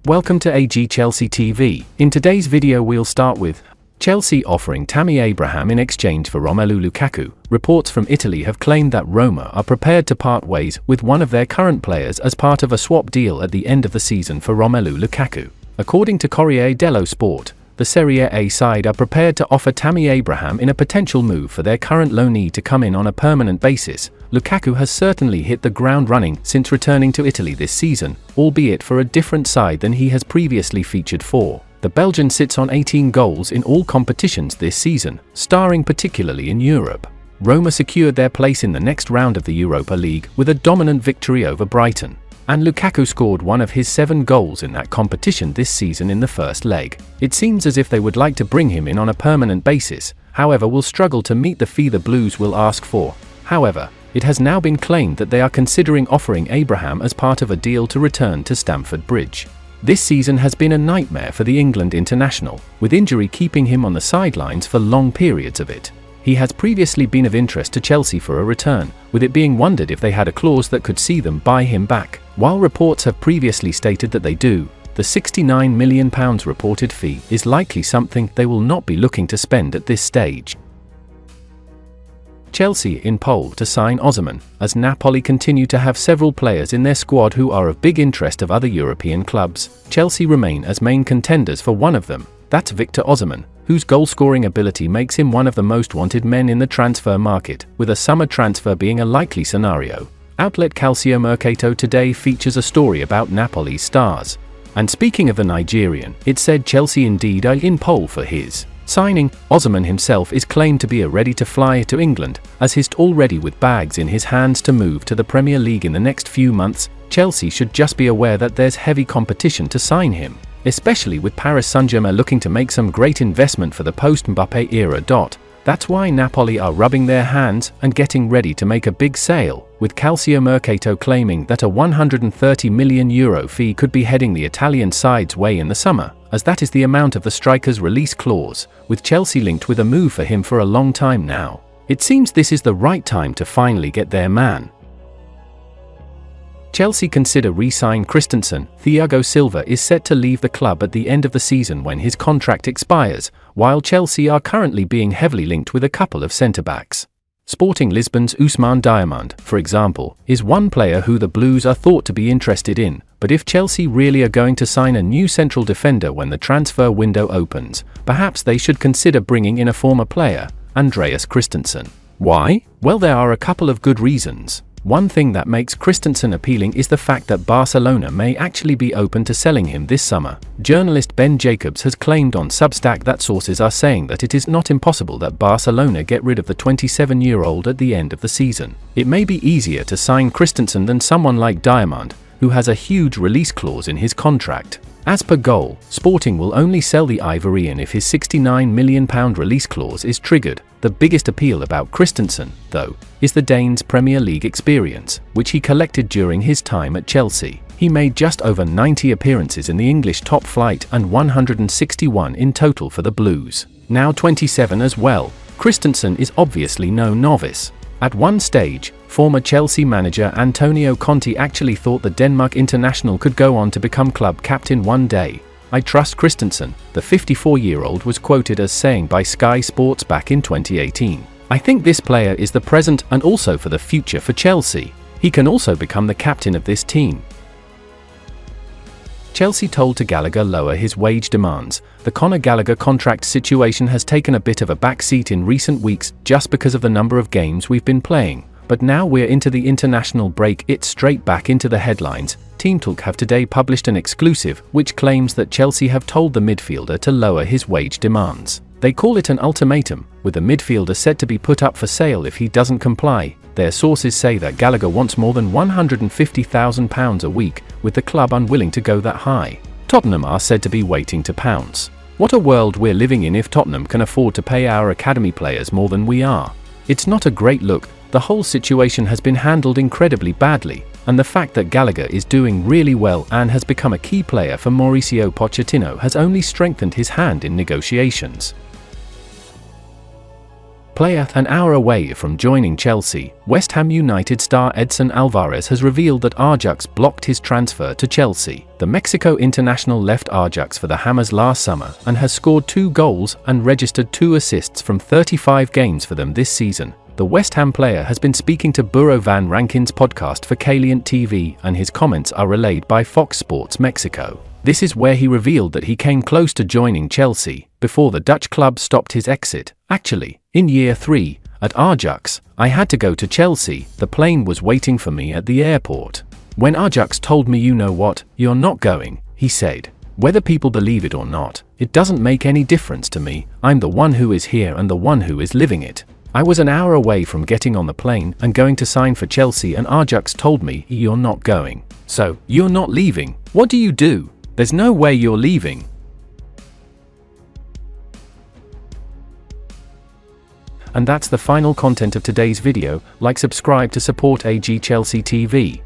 Welcome to AG Chelsea TV. In today's video we'll start with Chelsea offering Tammy Abraham in exchange for Romelu Lukaku. Reports from Italy have claimed that Roma are prepared to part ways with one of their current players as part of a swap deal at the end of the season for Romelu Lukaku. According to Corriere dello Sport, the Serie A side are prepared to offer Tammy Abraham in a potential move for their current loanee to come in on a permanent basis. Lukaku has certainly hit the ground running since returning to Italy this season, albeit for a different side than he has previously featured for. The Belgian sits on 18 goals in all competitions this season, starring particularly in Europe. Roma secured their place in the next round of the Europa League with a dominant victory over Brighton, and Lukaku scored one of his 7 goals in that competition this season in the first leg. It seems as if they would like to bring him in on a permanent basis, however will struggle to meet the fee the Blues will ask for. However, it has now been claimed that they are considering offering Abraham as part of a deal to return to Stamford Bridge. This season has been a nightmare for the England international, with injury keeping him on the sidelines for long periods of it. He has previously been of interest to Chelsea for a return, with it being wondered if they had a clause that could see them buy him back. While reports have previously stated that they do, the £69 million reported fee is likely something they will not be looking to spend at this stage. Chelsea in pole to sign Osman, as Napoli continue to have several players in their squad who are of big interest of other European clubs. Chelsea remain as main contenders for one of them, that's Victor Osman, whose goal-scoring ability makes him one of the most wanted men in the transfer market, with a summer transfer being a likely scenario. Outlet Calciomercato today features a story about Napoli's stars. And speaking of the Nigerian, it said Chelsea indeed are in pole for his signing. Osman himself is claimed to be ready to fly to England, as he's already with bags in his hands to move to the Premier League in the next few months. Chelsea should just be aware that there's heavy competition to sign him, especially with Paris Saint-Germain looking to make some great investment for the post-Mbappé era. That's why Napoli are rubbing their hands and getting ready to make a big sale, with Calciomercato claiming that a €130 million fee could be heading the Italian side's way in the summer, as that is the amount of the striker's release clause, with Chelsea linked with a move for him for a long time now. It seems this is the right time to finally get their man. Chelsea consider resign Christensen. Thiago Silva is set to leave the club at the end of the season when his contract expires, while Chelsea are currently being heavily linked with a couple of centre-backs. Sporting Lisbon's Osman, for example, is one player who the Blues are thought to be interested in, but if Chelsea really are going to sign a new central defender when the transfer window opens, perhaps they should consider bringing in a former player, Andreas Christensen. Why? Well, there are a couple of good reasons. One thing that makes Christensen appealing is the fact that Barcelona may actually be open to selling him this summer. Journalist Ben Jacobs has claimed on Substack that sources are saying that it is not impossible that Barcelona get rid of the 27-year-old at the end of the season. It may be easier to sign Christensen than someone like Diamond, who has a huge release clause in his contract. As per Goal, Sporting will only sell the Ivorian if his £69 million release clause is triggered. The biggest appeal about Christensen, though, is the Danes' Premier League experience, which he collected during his time at Chelsea. He made just over 90 appearances in the English top flight and 161 in total for the Blues. Now 27 as well, Christensen is obviously no novice. At one stage, former Chelsea manager Antonio Conte actually thought the Denmark international could go on to become club captain one day. I trust Christensen, the 54-year-old was quoted as saying by Sky Sports back in 2018. I think this player is the present and also for the future for Chelsea. He can also become the captain of this team. Chelsea told to Gallagher lower his wage demands. The Conor Gallagher contract situation has taken a bit of a backseat in recent weeks just because of the number of games we've been playing. But now we're into the international break, it's straight back into the headlines. Team Talk have today published an exclusive which claims that Chelsea have told the midfielder to lower his wage demands. They call it an ultimatum, with the midfielder said to be put up for sale if he doesn't comply. Their sources say that Gallagher wants more than £150,000 a week, with the club unwilling to go that high. Tottenham are said to be waiting to pounce. What a world we're living in if Tottenham can afford to pay our academy players more than we are. It's not a great look. The whole situation has been handled incredibly badly, and the fact that Gallagher is doing really well and has become a key player for Mauricio Pochettino has only strengthened his hand in negotiations. player an hour away from joining Chelsea. West Ham United star Edson Alvarez has revealed that Ajax blocked his transfer to Chelsea. The Mexico international left Ajax for the Hammers last summer and has scored 2 goals and registered 2 assists from 35 games for them this season. The West Ham player has been speaking to Burro Van Rankin's podcast for Caliente TV, and his comments are relayed by Fox Sports Mexico. This is where he revealed that he came close to joining Chelsea before the Dutch club stopped his exit. Actually, in year 3, at Ajax, I had to go to Chelsea. The plane was waiting for me at the airport. When Ajax told me, you know what, you're not going, he said. Whether people believe it or not, it doesn't make any difference to me. I'm the one who is here and the one who is living it. I was an hour away from getting on the plane and going to sign for Chelsea, and Ajax told me, you're not going. So, you're not leaving. What do you do? There's no way you're leaving. And that's the final content of today's video. Like, subscribe to support AG Chelsea TV.